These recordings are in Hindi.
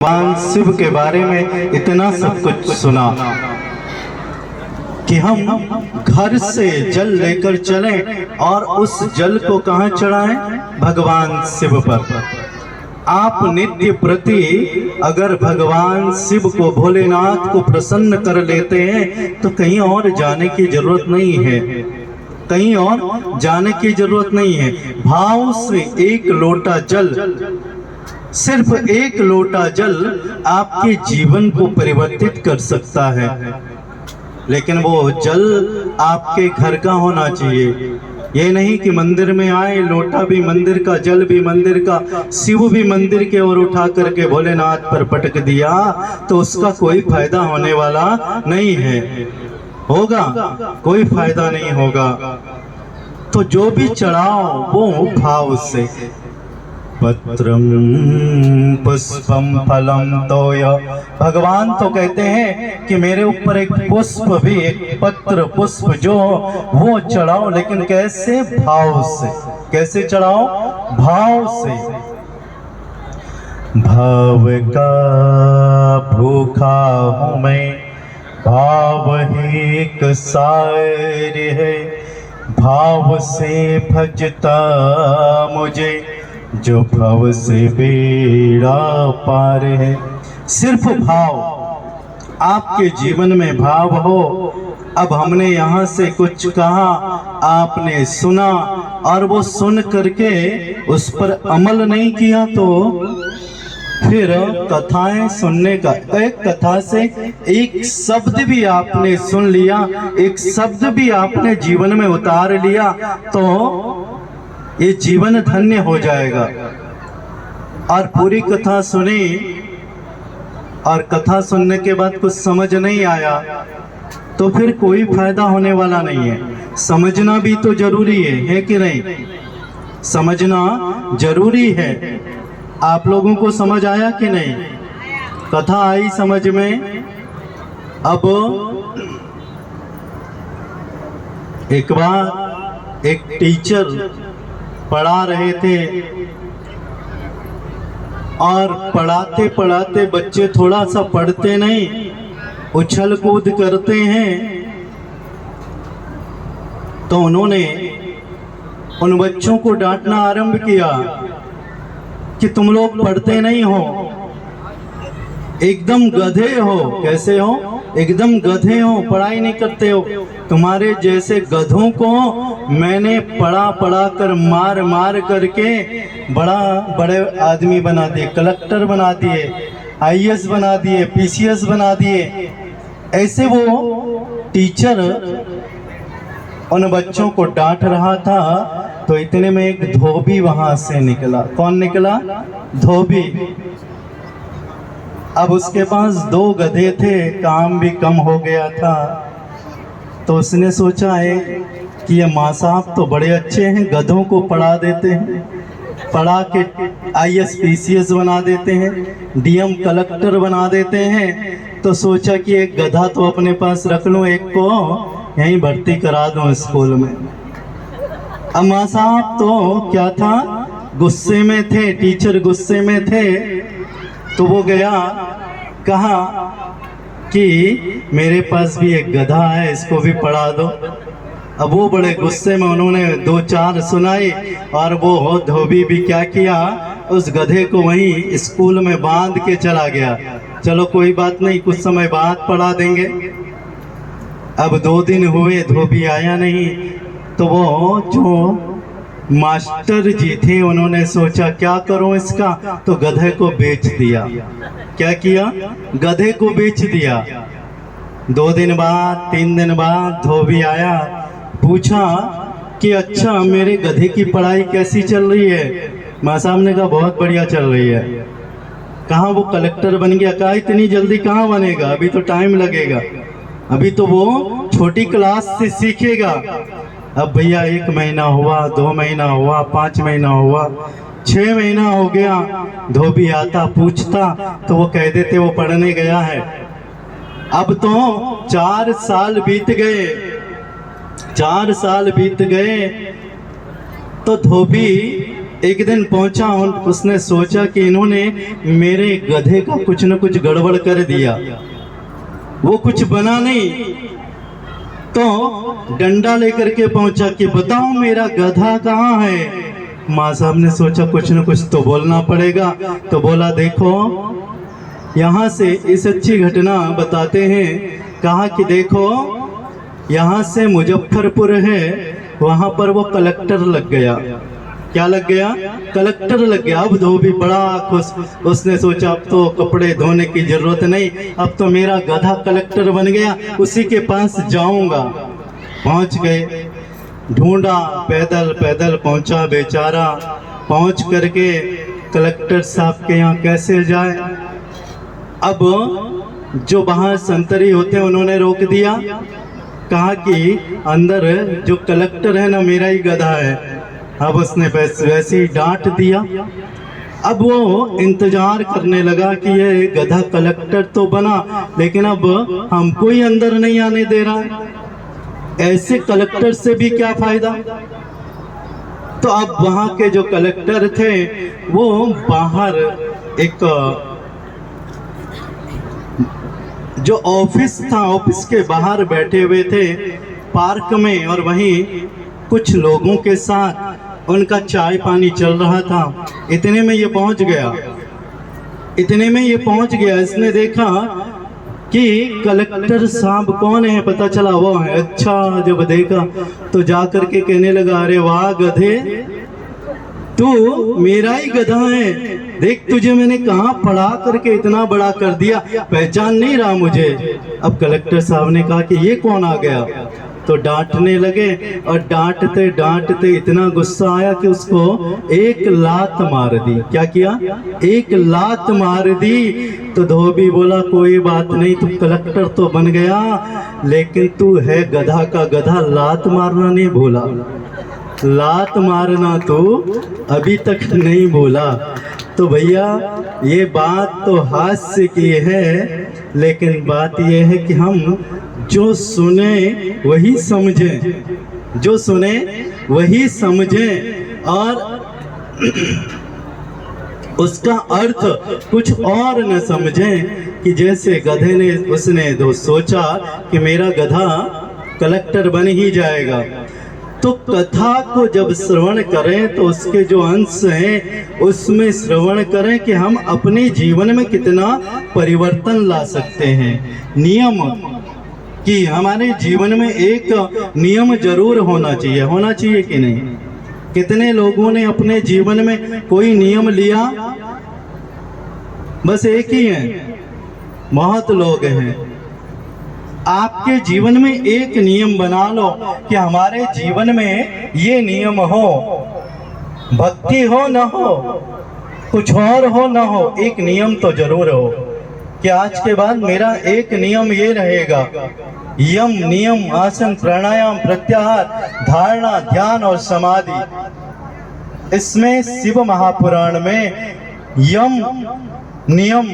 भगवान शिव के बारे में इतना सब कुछ सुना कि हम घर से जल लेकर चलें और उस जल को कहाँ चढ़ाएं? भगवान शिव पर। आप नित्य प्रति अगर भगवान शिव को, भोलेनाथ को प्रसन्न कर लेते हैं तो कहीं और जाने की जरूरत नहीं है, कहीं और जाने की जरूरत नहीं है। भाव से एक लोटा जल, सिर्फ एक लोटा जल आपके जीवन को परिवर्तित कर सकता है। लेकिन वो जल आपके घर का होना चाहिए। ये नहीं कि मंदिर में आए, लोटा भी मंदिर का, जल भी मंदिर का, शिव भी मंदिर के ओर उठा करके भोलेनाथ पर पटक दिया तो उसका कोई फायदा होने वाला नहीं है, होगा कोई फायदा नहीं होगा। तो जो भी चढ़ाओ वो भाव से। पत्रम पुष्पम फलम तोय, भगवान तो कहते हैं कि मेरे ऊपर एक पुष्प भी, एक पत्र पुष्प जो वो चढ़ाओ, लेकिन कैसे? भाव से। कैसे चढ़ाओ? भाव से। भाव का भूखा हूँ मैं, भाव ही एक सार है, भाव से भजता मुझे जो भव से बेड़ा पार है। सिर्फ भाव, आपके जीवन में भाव हो। अब हमने यहाँ से कुछ कहा, आपने सुना और वो सुन करके उस पर अमल नहीं किया तो फिर कथाएं सुनने का, एक कथा से एक शब्द भी आपने सुन लिया, एक शब्द भी आपने जीवन में उतार लिया तो ये जीवन धन्य हो जाएगा। और पूरी कथा सुनी और कथा सुनने के बाद कुछ समझ नहीं आया तो फिर कोई फायदा होने वाला नहीं है। समझना भी तो जरूरी है कि नहीं? समझना जरूरी है। आप लोगों को समझ आया कि नहीं? कथा आई समझ में? अब एक बार एक टीचर पढ़ा रहे थे और पढ़ाते पढ़ाते बच्चे थोड़ा सा पढ़ते नहीं, उछल कूद करते हैं, तो उन्होंने उन बच्चों को डांटना आरंभ किया कि तुम लोग पढ़ते नहीं हो, एकदम गधे हो। कैसे हो? एकदम गधे हो, पढ़ाई नहीं करते हो। तुम्हारे जैसे गधों को मैंने पढ़ा कर मार मार करके बड़े आदमी बना दिए, कलेक्टर बना दिए, आईएएस बना दिए, पीसीएस बना दिए। ऐसे वो टीचर उन बच्चों को डांट रहा था तो इतने में एक धोबी वहां से निकला। कौन निकला? धोबी। अब उसके पास 2 गधे थे, काम भी कम हो गया था, तो उसने सोचा है कि ये माँ साहब तो बड़े अच्छे हैं, गधों को पढ़ा देते हैं, पढ़ा के आईएएस पीसीएस बना देते हैं, डीएम कलेक्टर बना देते हैं। तो सोचा कि एक गधा तो अपने पास रख लूँ, एक को यहीं भर्ती करा दूँ स्कूल में। अब माँ साहब तो क्या था, गुस्से में थे, टीचर गुस्से में थे, तो वो गया, कहा कि मेरे पास भी एक गधा है, इसको भी पढ़ा दो। अब वो बड़े गुस्से में, उन्होंने 2-4 सुनाई और वो धोबी भी क्या किया, उस गधे को वहीं स्कूल में बांध के चला गया। चलो कोई बात नहीं, कुछ समय बाद पढ़ा देंगे। अब 2 दिन हुए, धोबी आया नहीं, तो वो जो मास्टर जी थे उन्होंने सोचा क्या करूं इसका, तो गधे को बेच दिया। क्या किया? गधे को बेच दिया। 2 दिन बाद, 3 दिन बाद धोबी आया, पूछा कि अच्छा मेरे गधे की पढ़ाई कैसी चल रही है? माँ साहब ने कहा बहुत बढ़िया चल रही है। कहाँ वो कलेक्टर बन गया? कहा इतनी जल्दी कहाँ बनेगा, अभी तो टाइम लगेगा, अभी तो वो छोटी क्लास से सीखेगा। अब भैया 1 महीना हुआ, 2 महीना हुआ, 5 महीना हुआ, 6 महीना हो गया। धोबी आता, पूछता तो वो कह देते वो पढ़ने गया है। अब तो 4 साल बीत गए, 4 साल बीत गए तो धोबी एक दिन पहुंचा और उसने सोचा कि इन्होंने मेरे गधे का कुछ न कुछ गड़बड़ कर दिया, वो कुछ बना नहीं। तो डंडा लेकर के पहुंचा कि बताओ मेरा गधा कहाँ है। माँ साहब ने सोचा कुछ न कुछ तो बोलना पड़ेगा, तो बोला देखो यहाँ से इस अच्छी घटना बताते हैं। कहा कि देखो यहाँ से मुजफ्फरपुर है, वहाँ पर वो कलेक्टर लग गया। क्या लग गया? कलेक्टर लग गया। अब धोबी बड़ा खुश, उसने सोचा अब तो कपड़े धोने की जरूरत नहीं, अब तो मेरा गधा कलेक्टर बन गया, उसी के पास जाऊंगा। पहुंच गए, ढूंढा, पैदल पैदल पहुंचा बेचारा। पहुंच करके कलेक्टर साहब के यहाँ कैसे जाए। अब जो बाहर संतरी होते हैं उन्होंने रोक दिया, कहा कि अंदर जो कलेक्टर है ना मेरा ही गधा है। अब उसने वैसे ही डांट दिया। अब वो इंतजार करने लगा कि ये गधा कलेक्टर तो बना, लेकिन अब हमको ही अंदर नहीं आने दे रहा है, ऐसे कलेक्टर से भी क्या फायदा। तो अब वहां के जो कलेक्टर थे वो बाहर एक जो ऑफिस था, ऑफिस के बाहर बैठे हुए थे पार्क में, और वहीं कुछ लोगों के साथ उनका चाय पानी चल रहा था। इतने में ये पहुंच गया। इसने देखा कि कलेक्टर साहब कौन है, पता चला वो है। अच्छा, जब देखा तो जाकर के कहने लगा, अरे वाह गधे, तू मेरा ही गधा है, देख तुझे मैंने कहाँ पढ़ा करके इतना बड़ा कर दिया, पहचान नहीं रहा मुझे। अब कलेक्टर साहब ने कहा कि ये कौन आ गया, तो डांटने लगे, और डांटते डांटते इतना गुस्सा आया कि उसको एक लात मार दी। क्या किया? एक लात मार दी। तो धोबी बोला कोई बात नहीं, तू कलेक्टर तो बन गया, लेकिन तू है गधा का गधा, लात मारना नहीं भूला, लात मारना तो अभी तक नहीं बोला। तो भैया ये बात तो हास्य की है, लेकिन बात ये है कि हम जो सुने वही समझें, जो सुने वही समझें, और उसका अर्थ कुछ और न समझें। कि जैसे गधे ने उसने तो सोचा कि मेरा गधा कलेक्टर बन ही जाएगा, तो कथा को जब श्रवण करें तो उसके जो अंश हैं उसमें श्रवण करें कि हम अपने जीवन में कितना परिवर्तन ला सकते हैं। नियम कि हमारे जीवन में एक नियम जरूर होना चाहिए कि नहीं। कितने लोगों ने अपने जीवन में कोई नियम लिया? बस एक ही है, बहुत लोग हैं। आपके जीवन में एक नियम बना लो कि हमारे जीवन में ये नियम हो, भक्ति हो न हो, कुछ और हो न हो, एक नियम तो जरूर हो कि आज के बाद मेरा एक नियम ये रहेगा, यम नियम आसन प्राणायाम प्रत्याहार धारणा ध्यान और समाधि। इसमें शिव महापुराण में यम नियम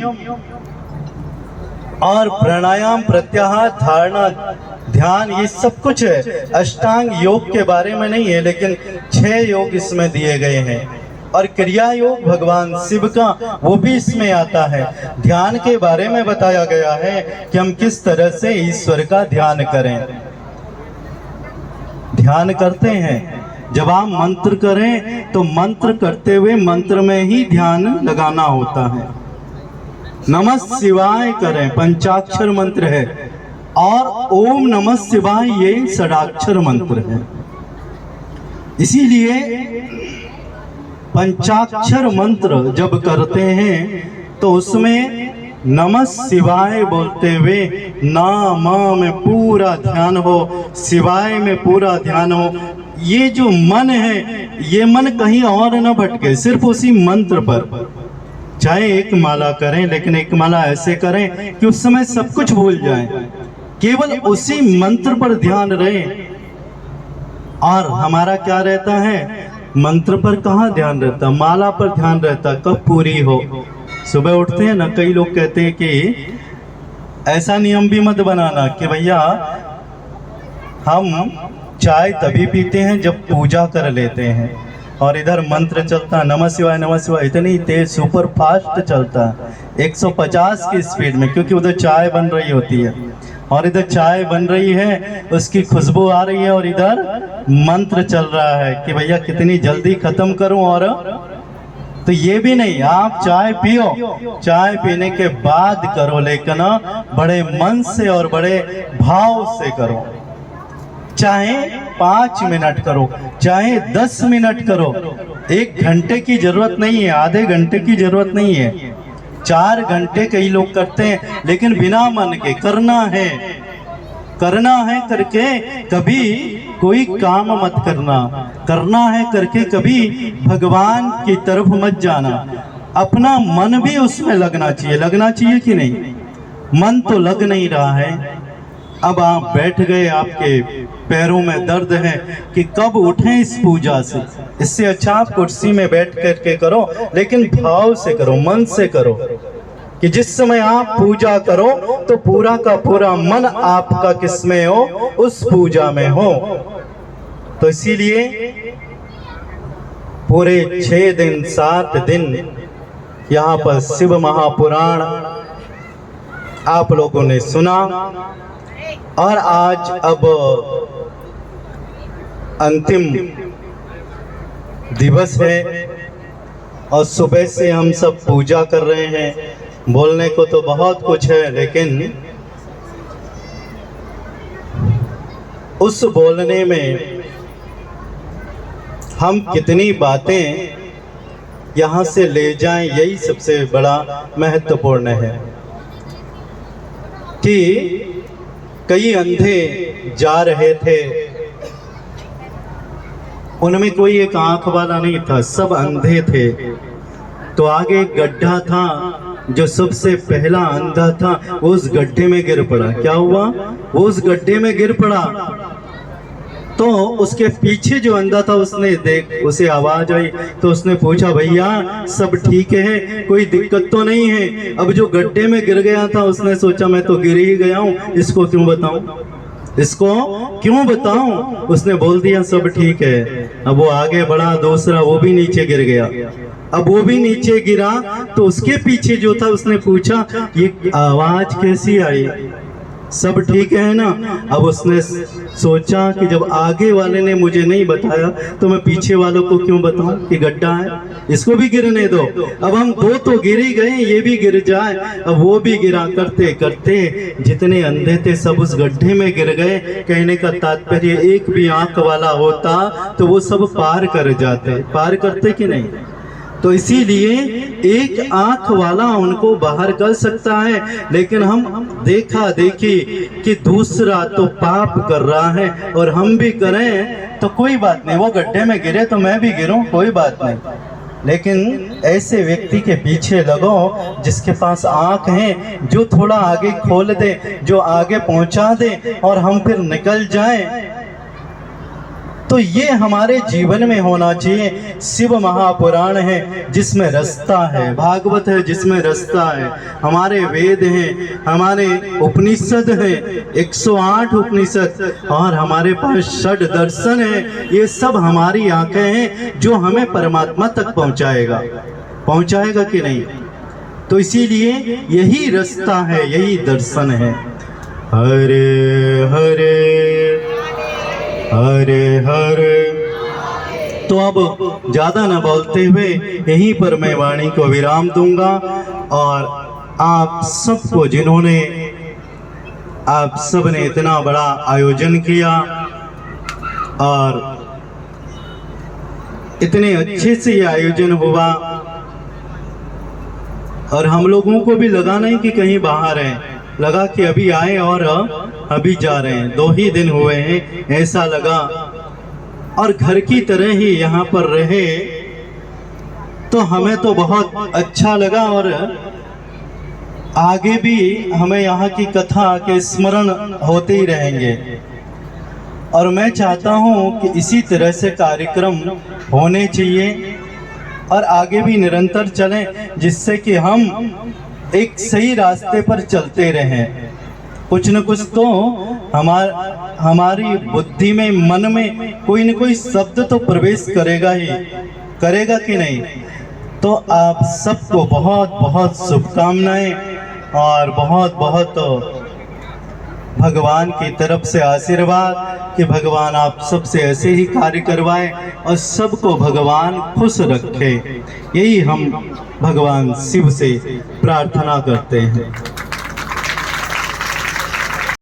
और प्राणायाम प्रत्याहार धारणा ध्यान ये सब कुछ है। अष्टांग योग के बारे में नहीं है, लेकिन 6 योग इसमें दिए गए हैं, और क्रिया योग भगवान शिव का वो भी इसमें आता है। ध्यान के बारे में बताया गया है कि हम किस तरह से ईश्वर का ध्यान करें। ध्यान करते हैं, जब आप मंत्र करें तो मंत्र करते हुए मंत्र में ही ध्यान लगाना होता है। नमः शिवाय करें, पंचाक्षर मंत्र है, और ओम नमः शिवाय ये षडाक्षर मंत्र है। इसीलिए पंचाक्षर मंत्र जब करते हैं तो उसमें नमः शिवाय बोलते हुए नाम में पूरा ध्यान हो, शिवाय में पूरा ध्यान हो। ये जो मन है, ये मन कहीं और न भटके, सिर्फ उसी मंत्र पर। चाहे एक माला करें, लेकिन एक माला ऐसे करें कि उस समय सब कुछ भूल जाएं, केवल उसी मंत्र पर ध्यान रहे। और हमारा क्या रहता है, मंत्र पर कहाँ ध्यान रहता, माला पर ध्यान रहता। कब पूरी हो, सुबह उठते हैं ना, कई लोग कहते हैं कि ऐसा नियम भी मत बनाना कि भैया हम चाय तभी पीते हैं जब पूजा कर लेते हैं, और इधर मंत्र चलता है नमः शिवाय, इतनी तेज सुपर फास्ट चलता है 150 की स्पीड में, क्योंकि उधर चाय बन रही होती है और इधर चाय बन रही है, उसकी खुशबू आ रही है और इधर मंत्र चल रहा है कि भैया कितनी जल्दी खत्म करूं। और तो ये भी नहीं, आप चाय पियो, चाय पीने के बाद करो, लेकिन बड़े मन से और बड़े भाव से करो। चाहे 5 मिनट करो, चाहे 10 मिनट करो, 1 घंटे की जरूरत नहीं है, आधे घंटे की जरूरत नहीं है। 4 घंटे कई लोग करते हैं, लेकिन बिना मन के करना है करके कभी कोई काम मत करना है करके कभी भगवान की तरफ मत जाना। अपना मन भी उसमें लगना चाहिए कि नहीं? मन तो लग नहीं रहा है। अब आप बैठ गए, आपके पैरों में दर्द है कि कब उठें इस पूजा से। इससे अच्छा आप कुर्सी में बैठ करके करो, लेकिन भाव से करो, मन से करो कि जिस समय आप पूजा करो तो पूरा का पूरा मन आपका किसमें हो? उस पूजा में हो। तो इसीलिए पूरे 6 दिन 7 दिन यहाँ पर शिव महापुराण आप लोगों ने सुना, और आज अब अंतिम दिवस है और सुबह से हम सब पूजा कर रहे हैं। बोलने को तो बहुत कुछ है, लेकिन उस बोलने में हम कितनी बातें यहाँ से ले जाएं, यही सबसे बड़ा महत्वपूर्ण है। कि कई अंधे जा रहे थे, उनमें कोई एक आंख वाला नहीं था, सब अंधे थे। तो आगे एक गड्ढा था, जो सबसे पहला अंधा था वो उस गड्ढे में गिर पड़ा। क्या हुआ? वो उस गड्ढे में गिर पड़ा। तो उसके पीछे जो अंधा था उसे आवाज आई, तो उसने पूछा, भैया सब ठीक है, कोई दिक्कत तो नहीं है? अब जो गड्ढे में गिर गया था उसने सोचा मैं तो गिर ही गया हूँ, इसको क्यों बताऊं? उसने बोल दिया सब ठीक है। अब वो आगे बढ़ा, दूसरा वो भी नीचे गिर गया। अब वो भी नीचे गिरा, तो उसके पीछे जो था उसने पूछा ये आवाज कैसी आई, सब ठीक है ना? अब उसने सोचा कि जब आगे वाले ने मुझे नहीं बताया तो मैं पीछे वालों को क्यों बताऊं कि गड्ढा है, इसको भी गिरने दो। अब हम 2 तो गिर ही गए, ये भी गिर जाए। अब वो भी गिरा, करते करते जितने अंधे थे सब उस गड्ढे में गिर गए। कहने का तात्पर्य, एक भी आंख वाला होता तो वो सब पार करते कि नहीं? तो इसीलिए एक आंख वाला उनको बाहर कर सकता है, लेकिन हम देखा देखी कि दूसरा तो पाप कर रहा है और हम भी करें तो कोई बात नहीं, वो गड्ढे में गिरे तो मैं भी गिरूं, कोई बात नहीं। लेकिन ऐसे व्यक्ति के पीछे लगो जिसके पास आंख है, जो थोड़ा आगे खोल दे, जो आगे पहुंचा दे और हम फिर निकल जाएं। तो ये हमारे जीवन में होना चाहिए। शिव महापुराण है जिसमें रास्ता है, भागवत है जिसमें रास्ता है, हमारे वेद हैं, हमारे उपनिषद हैं, 108 उपनिषद, और हमारे पास षड दर्शन है। ये सब हमारी आंखें हैं जो हमें परमात्मा तक पहुंचाएगा कि नहीं? तो इसीलिए यही रास्ता है, यही दर्शन है। हरे हरे हरे हरे। तो अब ज्यादा न बोलते हुए यहीं पर मैं वाणी को विराम दूंगा, और आप सबको, जिन्होंने आप सब ने इतना बड़ा आयोजन किया और इतने अच्छे से ये आयोजन हुआ, और हम लोगों को भी लगा नहीं कि कहीं बाहर हैं, लगा कि अभी आए और अभी जा रहे हैं, 2 ही दिन हुए हैं, ऐसा लगा। और घर की तरह ही यहाँ पर रहे तो हमें तो बहुत अच्छा लगा, और आगे भी हमें यहाँ की कथा के स्मरण होते ही रहेंगे। और मैं चाहता हूँ कि इसी तरह से कार्यक्रम होने चाहिए और आगे भी निरंतर चलें, जिससे कि हम एक सही रास्ते पर चलते रहें। कुछ न कुछ तो हमारी बुद्धि में, मन में कोई न कोई शब्द तो प्रवेश करेगा ही, करेगा कि नहीं। तो आप सबको बहुत बहुत शुभकामनाएं और बहुत बहुत भगवान की तरफ से आशीर्वाद कि भगवान आप सबसे ऐसे ही कार्य करवाएं और सबको भगवान खुश रखे। यही हम भगवान शिव से प्रार्थना करते हैं।